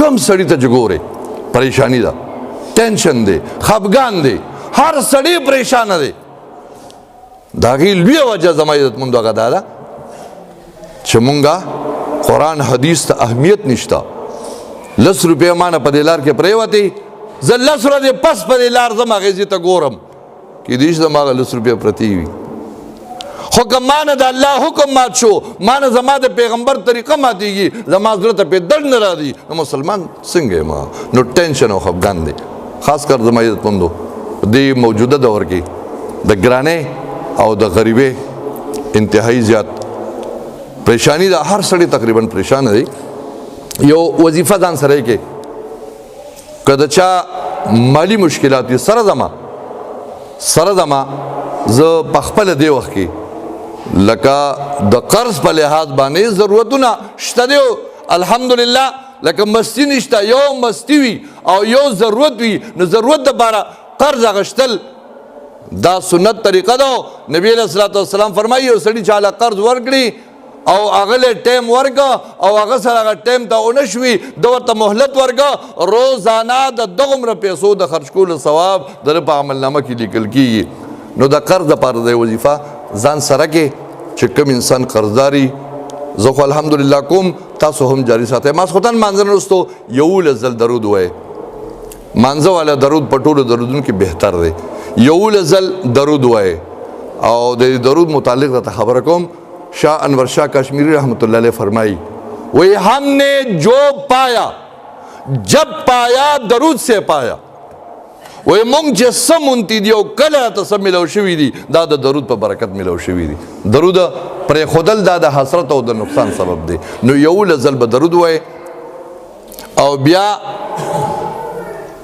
کم سړی ته چې ګورې پریشانی ده ټینشن دی خفګان دی هر سړی پریشانه دی د هغې لویه وجه زما عزتمندو هغه دا ده چې مونږه قرآن حدیث ته اهمیت نشته 10 روپۍ مانه په دې لار کې پرېوتې زه 10 ورځې پس په دې لار ځم هغې ځای ته ګورم کیدای شي زما هغه 10 روپۍ پرتې وي خو که مانه د الله حکم مات شو مانه زما د پیغمبر طریقه ماتېږي زما زړه ته پې درد نه راځي نو مسلمان څنګه یم نو ټینشن او خفګان دی خاص کر زما عزتمندو دې موجوده دور کې د ګرانۍ او د غریبۍ انتهایی زیات پریشانی ده هر سړی تقریبا پریشان دی یو وظیفه ځان سره یې کې که د چا مالی مشکلات وي سره ځما زه په خپله دې وخت کې لکه د قرض په لحاظ باندې ضرورتونه شته دی الحمدلله لکه مستی نشته یو مستی وي او یو ضرورت وي نو ضرورت دپاره قرض اخیستل دا سنت طریقه ده نبی علیه الصلاة والسلام فرمایي یو سړي چاله قرض ورکړي او هغه له ټایم ورکړه او هغه سره هغه ټایم ته ونه شوي ده ورته مهلت ورکړه روزانه د دغومره پیسو د خرج کولو ثواب د ده په عملنامه کې لیکل کیږي نو د قرض دپاره د وظیفه ځان سره کې چې کوم انسان قرضداري زه خو الحمدلله کوم تاسو هم جاري ساتئ ماسخوتن مانځه نه وروستو 11 ځل درود ووایئ مانځه والا درود په ټولو درودونو کې بهتر دی 11 ځل درود ووایئ او د درود متعلق درته خبره کوم شاہ انور شاہ کشمیری رحمۃ اللہ علیہ فرمائی وہی ہم نے جو پایا جب پایا درود سے پایا وہی مونږ چې څه مونتی دي او کله راته څه میلاو شوي دي دا د درود په برکت میلاو شوي دي درود پرېښودل دا د حسرت او د نقصان سبب دی نو 11 ځل به درود وایئ او بیا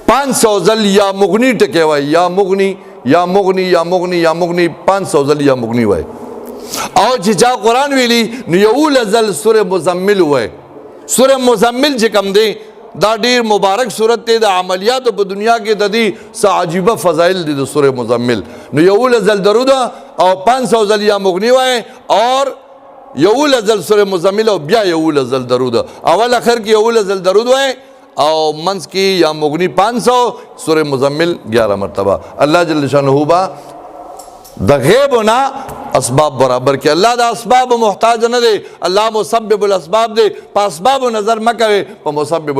500 ځل یا مغنی ټکی وایئ یا مغنی یا مغنی یا مغنی یا مغنی 500 ځل یا مغنی وایئ او چې چا قرآن ویلی نو 11 ځل سورة مزمل وایي سورة مزمل چې کوم دی دا ډیر مبارک صورت دی د عملیاتو په دنیا کې د دې څه عجیبه فضایل دي د سورة مزمل نو 11 ځل درود او 500 ځل یا مغنی وایي اور 11 ځل سورة مزمل او بیا 11 ځل درود اول اخر کې 11 ځل درود وایي او منځ کې یا مغنی 500 سورة مزمل 11 مرتبه الله جل شانہ با د غیبنا اسباب برابر کې الله د اسباب محتاج نه دی الله مسبب الاسباب دی په اسباب نظر مکوي په مسبب